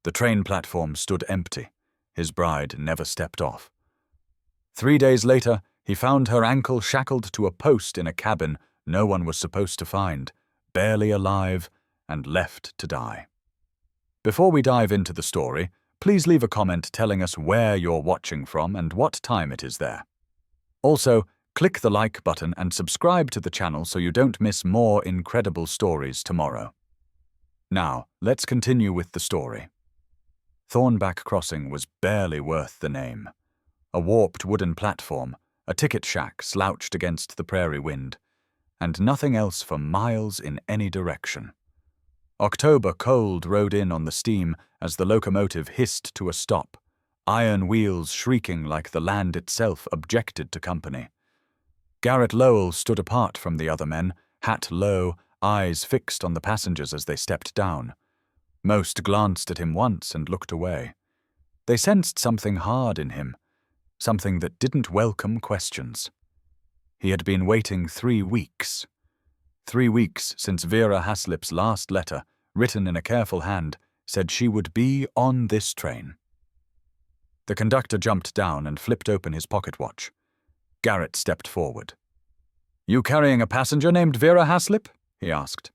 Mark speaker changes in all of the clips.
Speaker 1: The train platform stood empty. His bride never stepped off. 3 days later, he found her ankle shackled to a post in a cabin no one was supposed to find, barely alive, and left to die. Before we dive into the story, please leave a comment telling us where you're watching from and what time it is there. Also, click the like button and subscribe to the channel so you don't miss more incredible stories tomorrow. Now, let's continue with the story. Thornback Crossing was barely worth the name. A warped wooden platform, a ticket shack slouched against the prairie wind, and nothing else for miles in any direction. October cold rode in on the steam as the locomotive hissed to a stop, iron wheels shrieking like the land itself objected to company. Garrett Lowell stood apart from the other men, hat low, eyes fixed on the passengers as they stepped down. Most glanced at him once and looked away. They sensed something hard in him, something that didn't welcome questions. He had been waiting 3 weeks. 3 weeks since Vera Haslip's last letter, written in a careful hand, said she would be on this train. The conductor jumped down and flipped open his pocket watch. Garrett stepped forward. "You carrying a passenger named Vera Haslip?" he asked.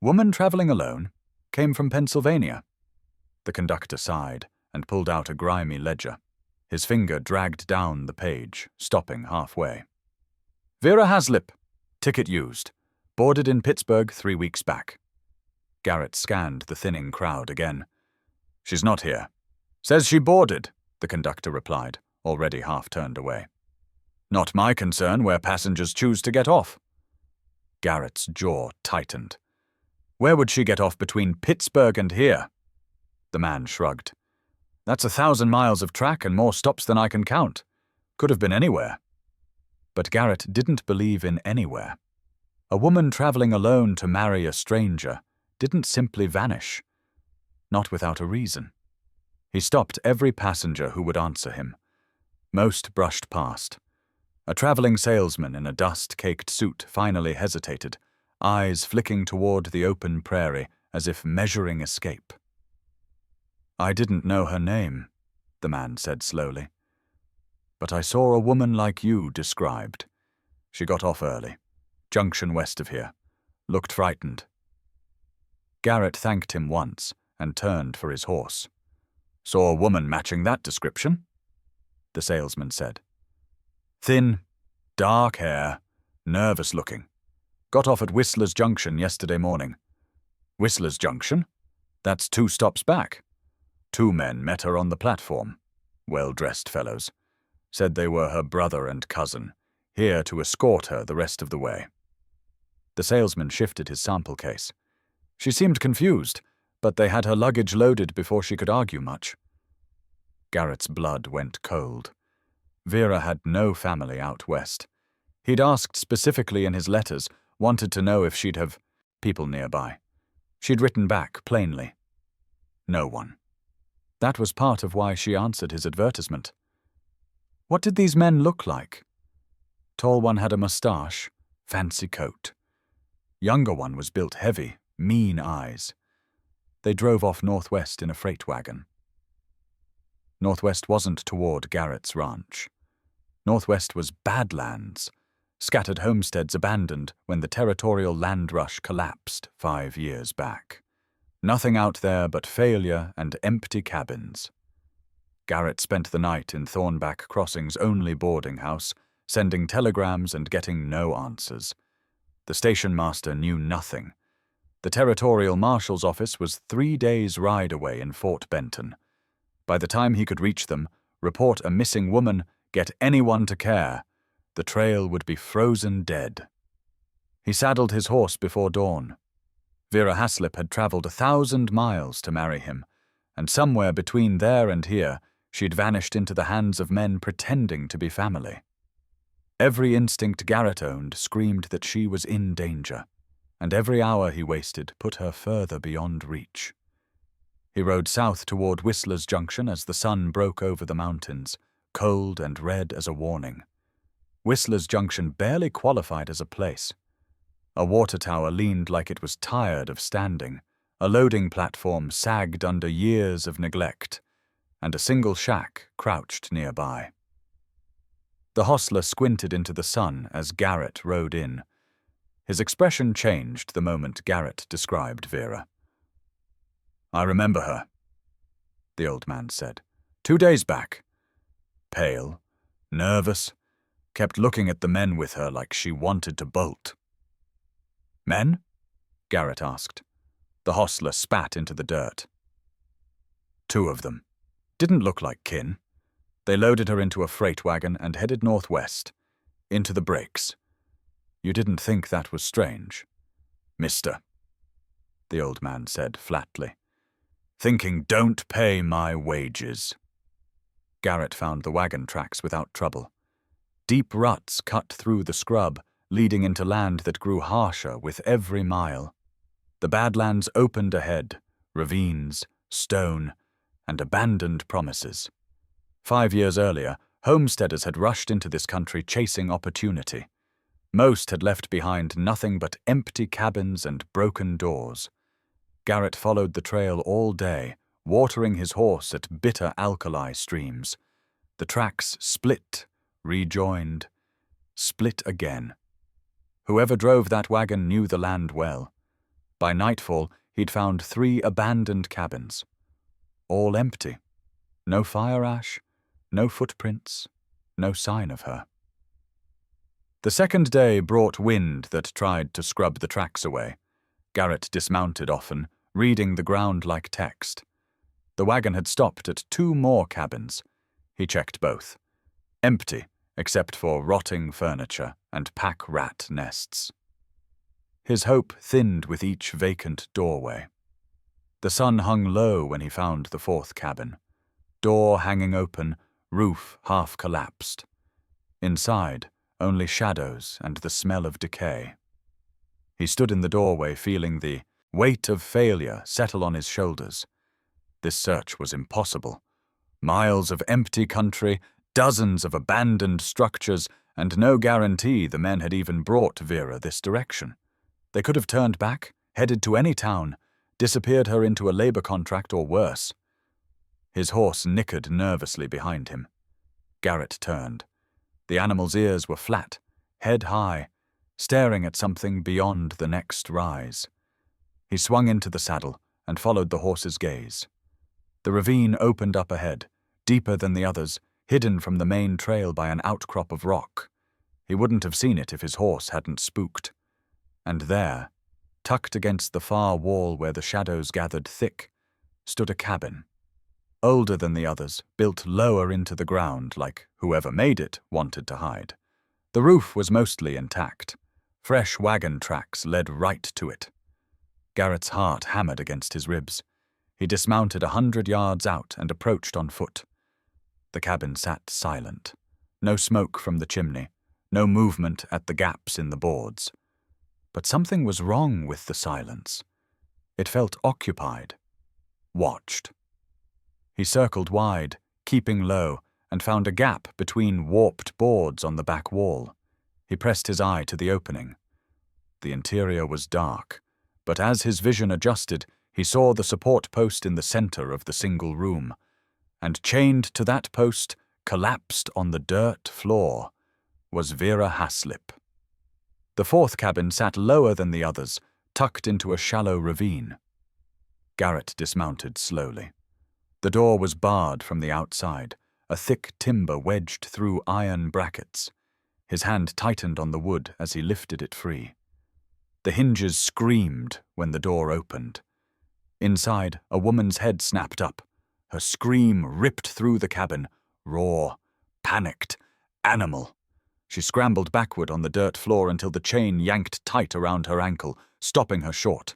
Speaker 1: "Woman traveling alone. Came from Pennsylvania." The conductor sighed and pulled out a grimy ledger. His finger dragged down the page, stopping halfway. "Vera Haslip. Ticket used. Boarded in Pittsburgh 3 weeks back." Garrett scanned the thinning crowd again. "She's not here." "Says she boarded," the conductor replied, already half turned away. "Not my concern where passengers choose to get off." Garrett's jaw tightened. "Where would she get off between Pittsburgh and here?" The man shrugged. "That's 1,000 miles of track and more stops than I can count. Could have been anywhere." But Garrett didn't believe in anywhere. A woman traveling alone to marry a stranger didn't simply vanish. Not without a reason. He stopped every passenger who would answer him. Most brushed past. A traveling salesman in a dust-caked suit finally hesitated, eyes flicking toward the open prairie as if measuring escape. "I didn't know her name," the man said slowly. "But I saw a woman like you described. She got off early. Junction west of here. Looked frightened." Garrett thanked him once and turned for his horse. "Saw a woman matching that description?" The salesman said. "Thin, dark hair, nervous looking. Got off at Whistler's Junction yesterday morning." "Whistler's Junction? That's 2 stops back." 2 men met her on the platform. Well-dressed fellows. Said they were her brother and cousin, here to escort her the rest of the way. The salesman shifted his sample case. She seemed confused, but they had her luggage loaded before she could argue much. Garrett's blood went cold. Vera had no family out west. He'd asked specifically in his letters, wanted to know if she'd have people nearby. She'd written back plainly. No one. That was part of why she answered his advertisement. What did these men look like? Tall one had a mustache, fancy coat. Younger one was built heavy, mean eyes. They drove off northwest in a freight wagon. Northwest wasn't toward Garrett's ranch. Northwest was badlands, scattered homesteads abandoned when the territorial land rush collapsed 5 years back. Nothing out there but failure and empty cabins. Garrett spent the night in Thornback Crossing's only boarding house, sending telegrams and getting no answers. The station master knew nothing. The territorial marshal's office was 3 days' ride away in Fort Benton. By the time he could reach them, report a missing woman, get anyone to care, the trail would be frozen dead. He saddled his horse before dawn. Vera Haslip had traveled 1,000 miles to marry him, and somewhere between there and here, she'd vanished into the hands of men pretending to be family. Every instinct Garrett owned screamed that she was in danger, and every hour he wasted put her further beyond reach. He rode south toward Whistler's Junction as the sun broke over the mountains, cold and red as a warning. Whistler's Junction barely qualified as a place. A water tower leaned like it was tired of standing, A loading platform sagged under years of neglect, and a single shack crouched nearby. The hostler squinted into the sun as Garrett rode in. His expression changed the moment Garrett described Vera. "I remember her," the old man said. "2 days back. Pale, nervous, kept looking at the men with her like she wanted to bolt." "Men?" Garrett asked. The hostler spat into the dirt. "2 of them. Didn't look like kin. They loaded her into a freight wagon and headed northwest, into the breaks. You didn't think that was strange, mister," the old man said flatly. "Thinking don't pay my wages." Garrett found the wagon tracks without trouble. Deep ruts cut through the scrub, leading into land that grew harsher with every mile. The badlands opened ahead, ravines, stone, and abandoned promises. 5 years earlier, homesteaders had rushed into this country chasing opportunity. Most had left behind nothing but empty cabins and broken doors. Garrett followed the trail all day, watering his horse at bitter alkali streams. The tracks split, rejoined, split again. Whoever drove that wagon knew the land well. By nightfall, he'd found 3 abandoned cabins. All empty. No fire ash, no footprints, no sign of her. The second day brought wind that tried to scrub the tracks away. Garrett dismounted often, reading the ground like text. The wagon had stopped at 2 more cabins. He checked both. Empty, except for rotting furniture and pack rat nests. His hope thinned with each vacant doorway. The sun hung low when he found the 4th cabin. Door hanging open, roof half collapsed. Inside, only shadows and the smell of decay. He stood in the doorway feeling the weight of failure settle on his shoulders. This search was impossible. Miles of empty country, dozens of abandoned structures, and no guarantee the men had even brought Vera this direction. They could have turned back, headed to any town, disappeared her into a labor contract or worse. His horse nickered nervously behind him. Garrett turned. The animal's ears were flat, head high, staring at something beyond the next rise. He swung into the saddle and followed the horse's gaze. The ravine opened up ahead, deeper than the others, hidden from the main trail by an outcrop of rock. He wouldn't have seen it if his horse hadn't spooked. And there, tucked against the far wall where the shadows gathered thick, stood a cabin. Older than the others, built lower into the ground like whoever made it wanted to hide. The roof was mostly intact. Fresh wagon tracks led right to it. Garrett's heart hammered against his ribs. He dismounted 100 yards out and approached on foot. The cabin sat silent. No smoke from the chimney, no movement at the gaps in the boards. But something was wrong with the silence. It felt occupied, watched. He circled wide, keeping low, and found a gap between warped boards on the back wall. He pressed his eye to the opening. The interior was dark, but as his vision adjusted, he saw the support post in the center of the single room, and chained to that post, collapsed on the dirt floor, was Vera Haslip. The 4th cabin sat lower than the others, tucked into a shallow ravine. Garrett dismounted slowly. The door was barred from the outside, a thick timber wedged through iron brackets. His hand tightened on the wood as he lifted it free. The hinges screamed when the door opened. Inside, a woman's head snapped up. Her scream ripped through the cabin, raw, panicked, animal. She scrambled backward on the dirt floor until the chain yanked tight around her ankle, stopping her short.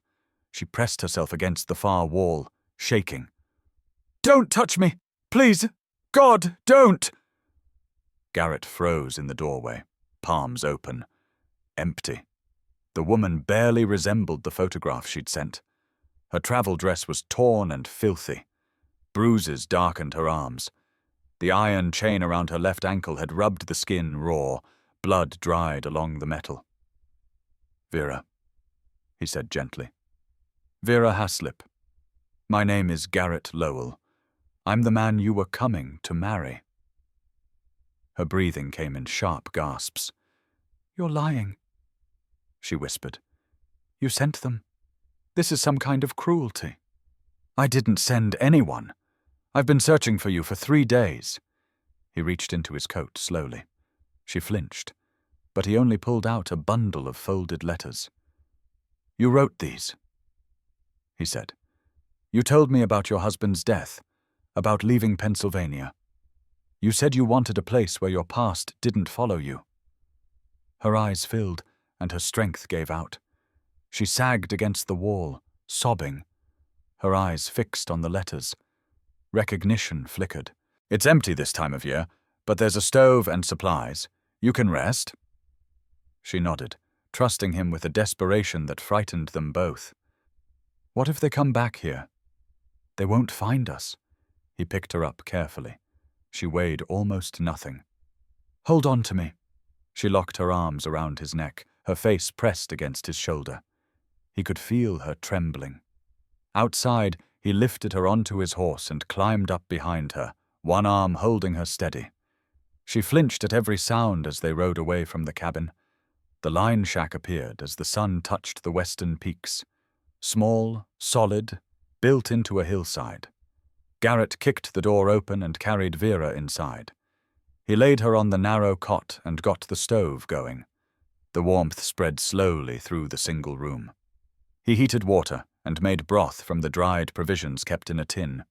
Speaker 1: She pressed herself against the far wall, shaking. "Don't touch me! Please! God, don't!" Garrett froze in the doorway, palms open. Empty. The woman barely resembled the photograph she'd sent. Her travel dress was torn and filthy. Bruises darkened her arms. The iron chain around her left ankle had rubbed the skin raw, blood dried along the metal. "Vera," he said gently. Vera Haslip. My name is Garrett Lowell. I'm the man you were coming to marry. Her breathing came in sharp gasps. You're lying, she whispered. You sent them. This is some kind of cruelty. I didn't send anyone. I've been searching for you for 3 days. He reached into his coat slowly. She flinched, but he only pulled out a bundle of folded letters. You wrote these, he said. You told me about your husband's death, about leaving Pennsylvania. You said you wanted a place where your past didn't follow you. Her eyes filled, and her strength gave out. She sagged against the wall, sobbing, her eyes fixed on the letters. Recognition flickered. It's empty this time of year, but there's a stove and supplies. You can rest. She nodded, trusting him with a desperation that frightened them both. What if they come back here? They won't find us. He picked her up carefully. She weighed almost nothing. Hold on to me. She locked her arms around his neck, her face pressed against his shoulder. He could feel her trembling. Outside, he lifted her onto his horse and climbed up behind her, one arm holding her steady. She flinched at every sound as they rode away from the cabin. The line shack appeared as the sun touched the western peaks. Small, solid, built into a hillside. Garrett kicked the door open and carried Vera inside. He laid her on the narrow cot and got the stove going. The warmth spread slowly through the single room. He heated water and made broth from the dried provisions kept in a tin.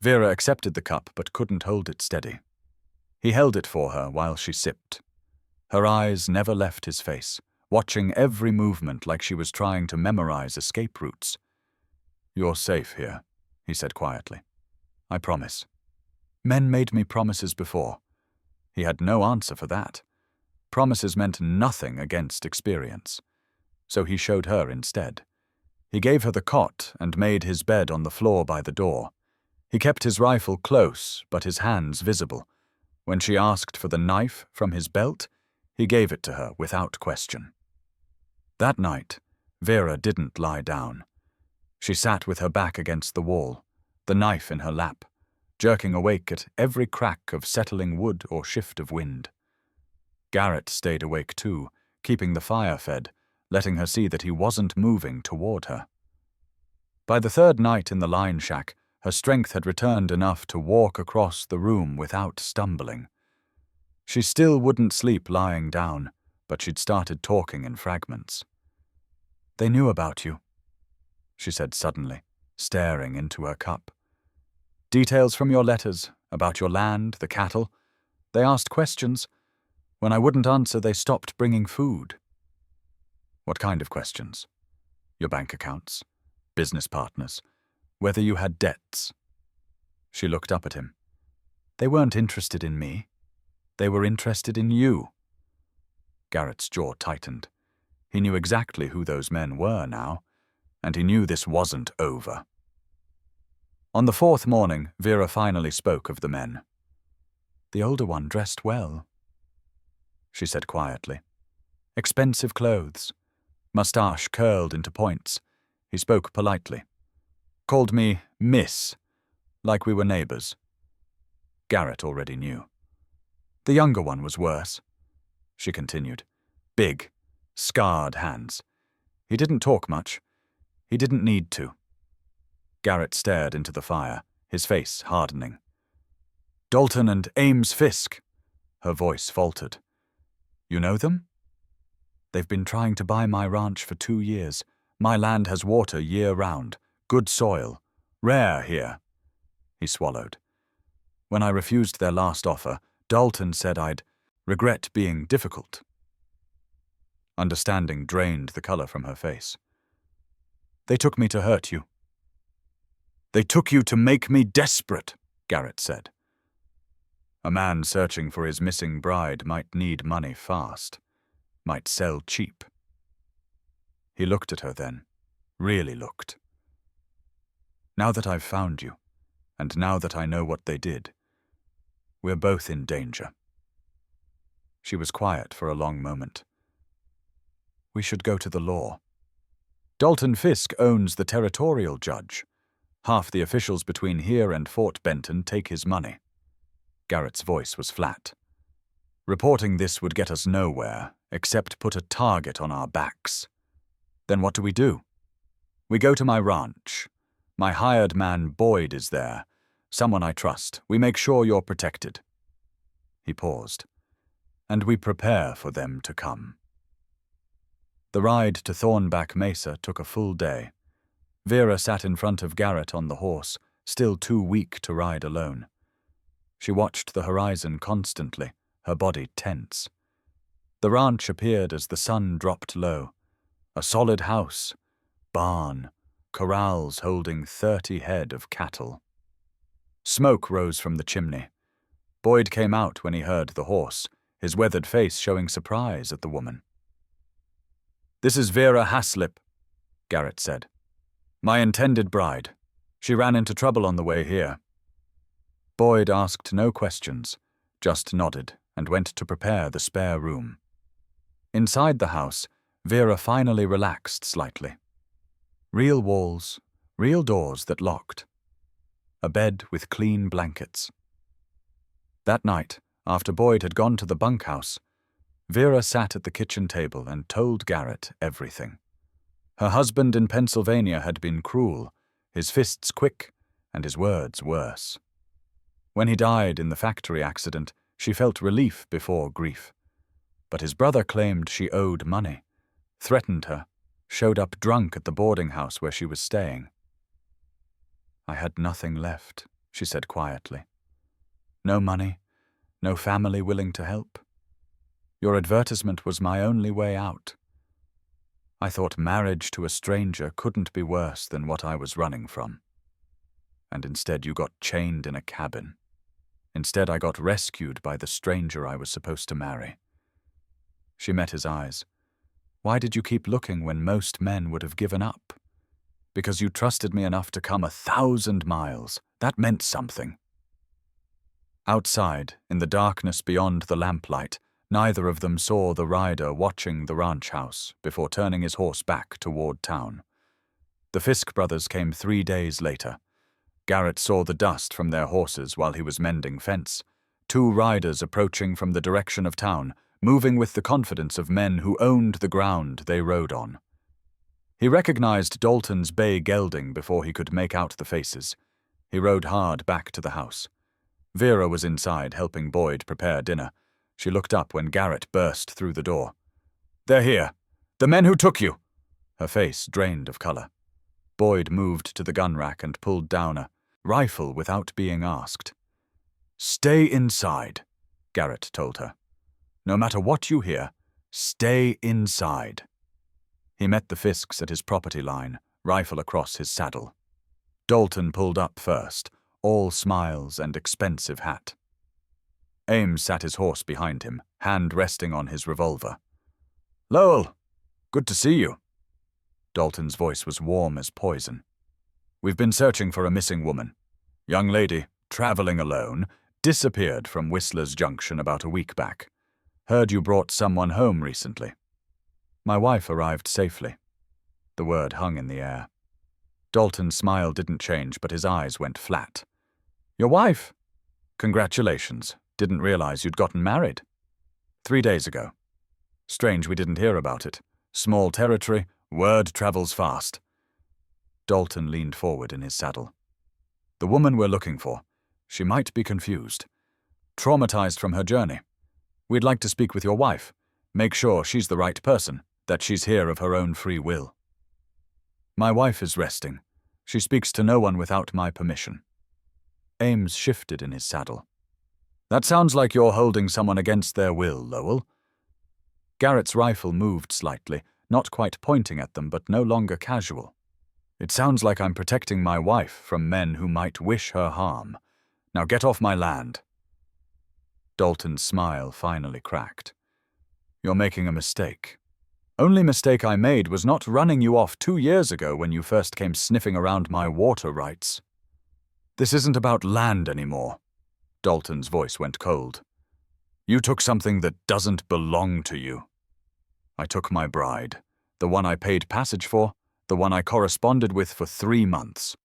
Speaker 1: Vera accepted the cup but couldn't hold it steady. He held it for her while she sipped. Her eyes never left his face, watching every movement like she was trying to memorize escape routes. You're safe here, he said quietly. I promise. Men made me promises before. He had no answer for that. Promises meant nothing against experience. So he showed her instead. He gave her the cot and made his bed on the floor by the door. He kept his rifle close, but his hands visible. When she asked for the knife from his belt, he gave it to her without question. That night, Vera didn't lie down. She sat with her back against the wall, the knife in her lap, jerking awake at every crack of settling wood or shift of wind. Garrett stayed awake too, keeping the fire fed, letting her see that he wasn't moving toward her. By the third night in the line shack, her strength had returned enough to walk across the room without stumbling. She still wouldn't sleep lying down, but she'd started talking in fragments. They knew about you, she said suddenly, staring into her cup. Details from your letters, about your land, the cattle. They asked questions. When I wouldn't answer, they stopped bringing food. What kind of questions? Your bank accounts, business partners, whether you had debts. She looked up at him. They weren't interested in me. They were interested in you. Garrett's jaw tightened. He knew exactly who those men were now, and he knew this wasn't over. On the fourth morning, Vera finally spoke of the men. The older one dressed well, she said quietly. Expensive clothes. Mustache curled into points. He spoke politely. Called me Miss, like we were neighbors. Garrett already knew. The younger one was worse, she continued. Big, scarred hands. He didn't talk much. He didn't need to. Garrett stared into the fire, his face hardening. Dalton and Ames Fisk. Her voice faltered. You know them? They've been trying to buy my ranch for 2 years. My land has water year-round, good soil, rare here. He swallowed. When I refused their last offer, Dalton said I'd regret being difficult. Understanding drained the color from her face. They took me to hurt you. They took you to make me desperate, Garrett said. A man searching for his missing bride might need money fast, might sell cheap. He looked at her then, really looked. Now that I've found you, and now that I know what they did, we're both in danger. She was quiet for a long moment. We should go to the law. Dalton Fisk owns the territorial judge. Half the officials between here and Fort Benton take his money. Garrett's voice was flat. Reporting this would get us nowhere, except put a target on our backs. Then what do? We go to my ranch. My hired man Boyd is there. Someone I trust. We make sure you're protected. He paused. And we prepare for them to come. The ride to Thornback Mesa took a full day. Vera sat in front of Garrett on the horse, still too weak to ride alone. She watched the horizon constantly, her body tense. The ranch appeared as the sun dropped low. A solid house, barn, corrals holding 30 head of cattle. Smoke rose from the chimney. Boyd came out when he heard the horse, his weathered face showing surprise at the woman. "This is Vera Haslip," Garrett said. "My intended bride. She ran into trouble on the way here." Boyd asked no questions, just nodded and went to prepare the spare room. Inside the house, Vera finally relaxed slightly. Real walls, real doors that locked. A bed with clean blankets. That night, after Boyd had gone to the bunkhouse, Vera sat at the kitchen table and told Garrett everything. Her husband in Pennsylvania had been cruel, his fists quick, and his words worse. When he died in the factory accident, she felt relief before grief. But his brother claimed she owed money, threatened her, showed up drunk at the boarding house where she was staying. "I had nothing left," she said quietly. "No money, no family willing to help. Your advertisement was my only way out. I thought marriage to a stranger couldn't be worse than what I was running from. And instead you got chained in a cabin. Instead I got rescued by the stranger I was supposed to marry." She met his eyes. "Why did you keep looking when most men would have given up?" "Because you trusted me enough to come 1,000 miles. That meant something." Outside, in the darkness beyond the lamplight, neither of them saw the rider watching the ranch house before turning his horse back toward town. The Fisk brothers came 3 days later. Garrett saw the dust from their horses while he was mending fence. 2 riders approaching from the direction of town, moving with the confidence of men who owned the ground they rode on. He recognized Dalton's bay gelding before he could make out the faces. He rode hard back to the house. Vera was inside helping Boyd prepare dinner. She looked up when Garrett burst through the door. "They're here. The men who took you." Her face drained of color. Boyd moved to the gun rack and pulled down a rifle without being asked. "Stay inside," Garrett told her. "No matter what you hear, stay inside." He met the Fisks at his property line, rifle across his saddle. Dalton pulled up first, all smiles and expensive hat. Ames sat his horse behind him, hand resting on his revolver. "Lowell, good to see you." Dalton's voice was warm as poison. "We've been searching for a missing woman. Young lady, traveling alone, disappeared from Whistler's Junction about a week back. Heard you brought someone home recently." "My wife arrived safely." The word hung in the air. Dalton's smile didn't change, but his eyes went flat. "Your wife? Congratulations. Didn't realize you'd gotten married." 3 days ago. Strange we didn't hear about it. Small territory, word travels fast." Dalton leaned forward in his saddle. "The woman we're looking for. She might be confused. Traumatized from her journey. We'd like to speak with your wife. Make sure she's the right person, that she's here of her own free will." "My wife is resting. She speaks to no one without my permission." Ames shifted in his saddle. "That sounds like you're holding someone against their will, Lowell." Garrett's rifle moved slightly, not quite pointing at them, but no longer casual. "It sounds like I'm protecting my wife from men who might wish her harm. Now get off my land." Dalton's smile finally cracked. "You're making a mistake. Only mistake I made was not running you off 2 years ago when you first came sniffing around my water rights. This isn't about land anymore." Dalton's voice went cold. "You took something that doesn't belong to you." "I took my bride, the one I paid passage for, The one I corresponded with for 3 months.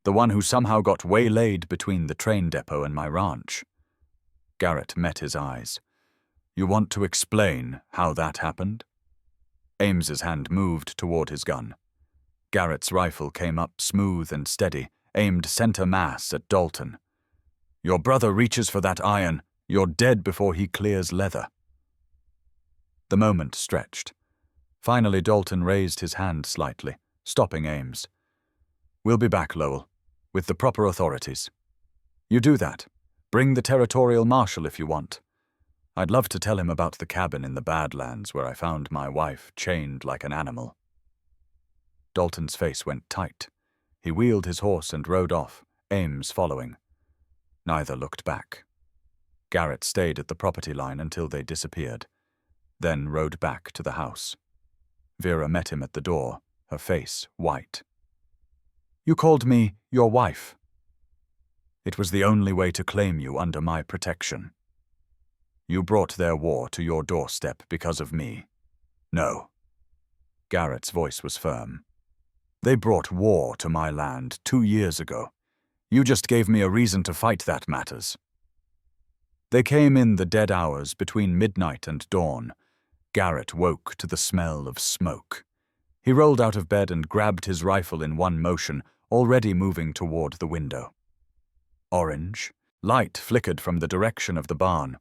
Speaker 1: The one who somehow got waylaid between the train depot and my ranch. Garrett met his eyes. You want to explain how that happened? Ames's hand moved toward his gun. Garrett's rifle came up smooth and steady, aimed center mass at Dalton. Your brother reaches for that iron. You're dead before he clears leather. The moment stretched. Finally, Dalton raised his hand slightly, stopping Ames. We'll be back, Lowell, with the proper authorities. You do that. Bring the territorial marshal if you want. I'd love to tell him about the cabin in the Badlands where I found my wife chained like an animal. Dalton's face went tight. He wheeled his horse and rode off, Ames following. Neither looked back. Garrett stayed at the property line until they disappeared, then rode back to the house. Vera met him at the door, her face white. You called me your wife. It was the only way to claim you under my protection. You brought their war to your doorstep because of me. No. Garrett's voice was firm. They brought war to my land 2 years ago. You just gave me a reason to fight that matters. They came in the dead hours between midnight and dawn. Garrett woke to the smell of smoke. He rolled out of bed and grabbed his rifle in one motion, already moving toward the window. Orange. Light flickered from the direction of the barn.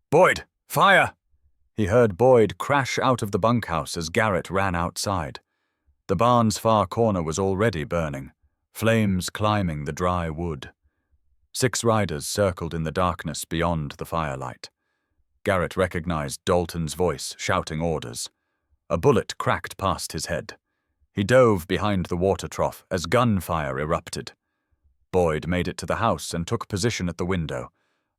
Speaker 1: Boyd, fire! He heard Boyd crash out of the bunkhouse as Garrett ran outside. The barn's far corner was already burning, flames climbing the dry wood. 6 riders circled in the darkness beyond the firelight. Garrett recognized Dalton's voice shouting orders. A bullet cracked past his head. He dove behind the water trough as gunfire erupted. Boyd made it to the house and took position at the window.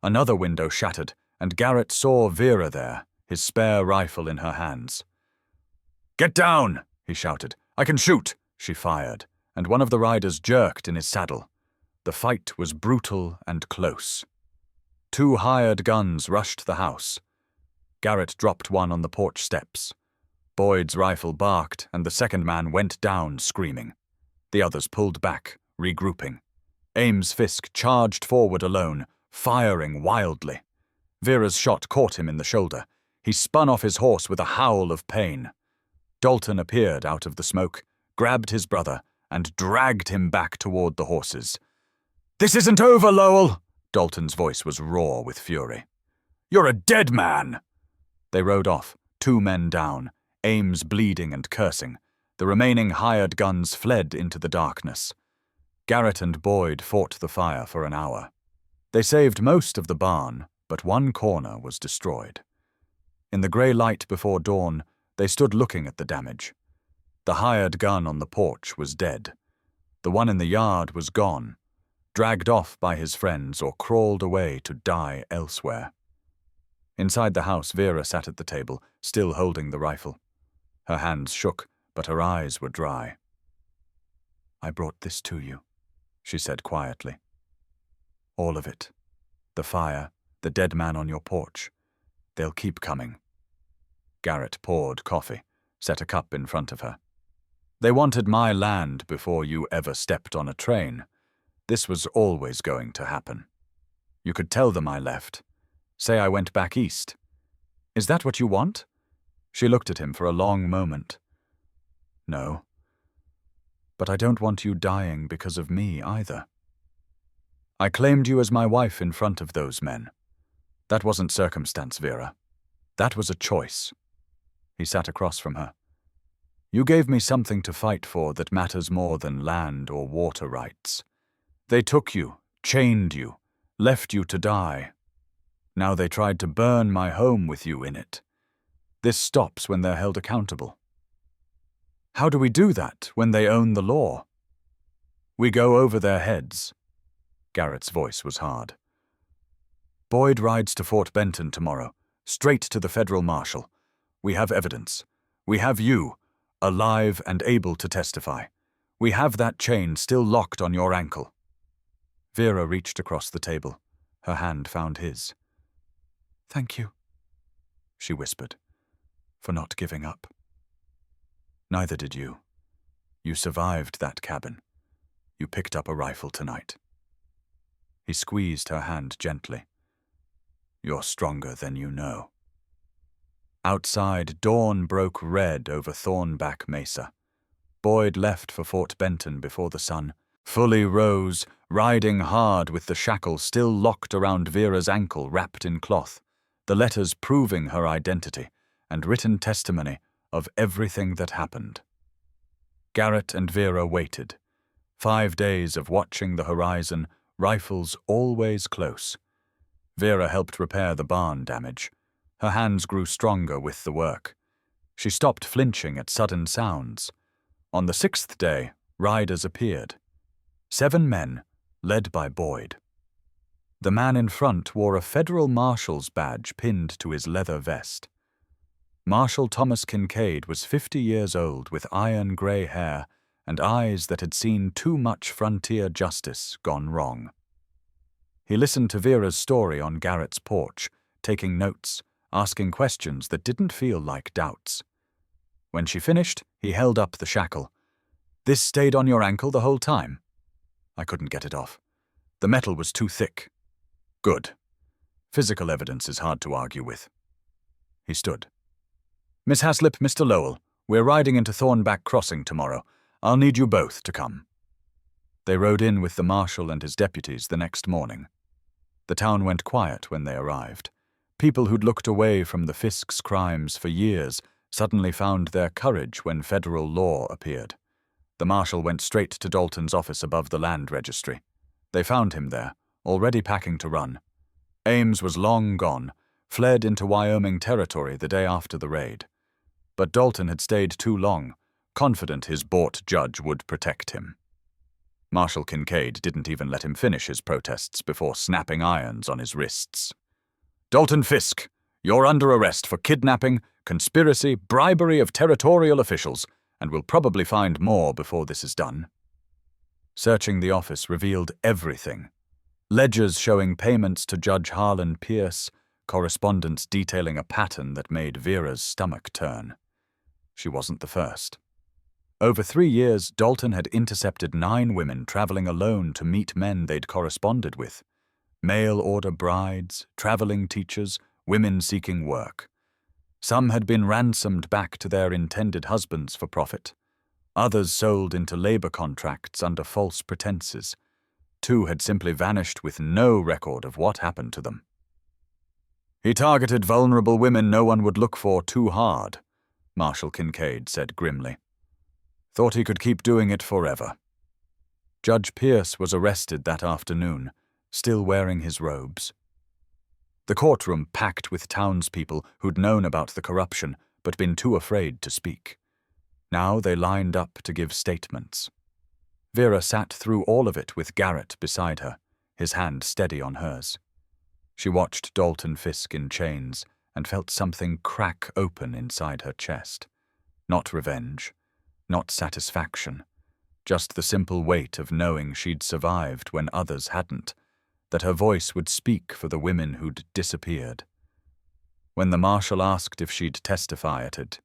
Speaker 1: Another window shattered, and Garrett saw Vera there, his spare rifle in her hands. Get down, he shouted. I can shoot, she fired, and one of the riders jerked in his saddle. The fight was brutal and close. 2 hired guns rushed the house. Garrett dropped one on the porch steps. Boyd's rifle barked, and the second man went down screaming. The others pulled back, regrouping. Ames Fisk charged forward alone, firing wildly. Vera's shot caught him in the shoulder. He spun off his horse with a howl of pain. Dalton appeared out of the smoke, grabbed his brother, and dragged him back toward the horses. This isn't over, Lowell! Dalton's voice was raw with fury. You're a dead man! They rode off, 2 men down, Ames bleeding and cursing. The remaining hired guns fled into the darkness. Garrett and Boyd fought the fire for an hour. They saved most of the barn, but one corner was destroyed. In the grey light before dawn, they stood looking at the damage. The hired gun on the porch was dead. The one in the yard was gone, dragged off by his friends or crawled away to die elsewhere. Inside the house, Vera sat at the table, still holding the rifle. Her hands shook, but her eyes were dry. I brought this to you, she said quietly. All of it. The fire, the dead man on your porch. They'll keep coming. Garrett poured coffee, set a cup in front of her. They wanted my land before you ever stepped on a train. This was always going to happen. You could tell them I left. Say I went back east. Is that what you want? She looked at him for a long moment. No. But I don't want you dying because of me either. I claimed you as my wife in front of those men. That wasn't circumstance, Vera. That was a choice. He sat across from her. You gave me something to fight for that matters more than land or water rights. They took you, chained you, left you to die. Now they tried to burn my home with you in it. This stops when they're held accountable. How do we do that when they own the law? We go over their heads. Garrett's voice was hard. Boyd rides to Fort Benton tomorrow, straight to the federal marshal. We have evidence. We have you, alive and able to testify. We have that chain still locked on your ankle. Vera reached across the table. Her hand found his. Thank you, she whispered, for not giving up. Neither did you. You survived that cabin. You picked up a rifle tonight. He squeezed her hand gently. You're stronger than you know. Outside, dawn broke red over Thornback Mesa. Boyd left for Fort Benton before the sun fully rose, riding hard with the shackle still locked around Vera's ankle wrapped in cloth, the letters proving her identity and written testimony of everything that happened. Garrett and Vera waited. 5 days of watching the horizon, rifles always close. Vera helped repair the barn damage. Her hands grew stronger with the work. She stopped flinching at sudden sounds. On the 6th day, riders appeared. 7 men, led by Boyd. The man in front wore a federal marshal's badge pinned to his leather vest. Marshal Thomas Kincaid was 50 years old with iron-gray hair and eyes that had seen too much frontier justice gone wrong. He listened to Vera's story on Garrett's porch, taking notes, asking questions that didn't feel like doubts. When she finished, he held up the shackle. "This stayed on your ankle the whole time?" "I couldn't get it off. The metal was too thick." "Good. Physical evidence is hard to argue with." He stood. "Miss Haslip, Mr. Lowell, we're riding into Thornback Crossing tomorrow. I'll need you both to come." They rode in with the marshal and his deputies the next morning. The town went quiet when they arrived. People who'd looked away from the Fisk's crimes for years suddenly found their courage when federal law appeared. The marshal went straight to Dalton's office above the land registry. They found him there, already packing to run. Ames was long gone, fled into Wyoming territory the day after the raid. But Dalton had stayed too long, confident his bought judge would protect him. Marshal Kincaid didn't even let him finish his protests before snapping irons on his wrists. "Dalton Fisk, you're under arrest for kidnapping, conspiracy, bribery of territorial officials, and we'll probably find more before this is done." Searching the office revealed everything. Ledgers showing payments to Judge Harlan Pierce, correspondence detailing a pattern that made Vera's stomach turn. She wasn't the first. Over 3 years, Dalton had intercepted 9 women traveling alone to meet men they'd corresponded with. Mail-order brides, traveling teachers, women seeking work. Some had been ransomed back to their intended husbands for profit. Others sold into labor contracts under false pretenses. 2 had simply vanished with no record of what happened to them. "He targeted vulnerable women no one would look for too hard," Marshal Kincaid said grimly. "Thought he could keep doing it forever." Judge Pierce was arrested that afternoon, still wearing his robes. The courtroom packed with townspeople who'd known about the corruption but been too afraid to speak. Now they lined up to give statements. Vera sat through all of it with Garrett beside her, his hand steady on hers. She watched Dalton Fisk in chains and felt something crack open inside her chest. Not revenge, not satisfaction, just the simple weight of knowing she'd survived when others hadn't, that her voice would speak for the women who'd disappeared. When the marshal asked if she'd testify at it,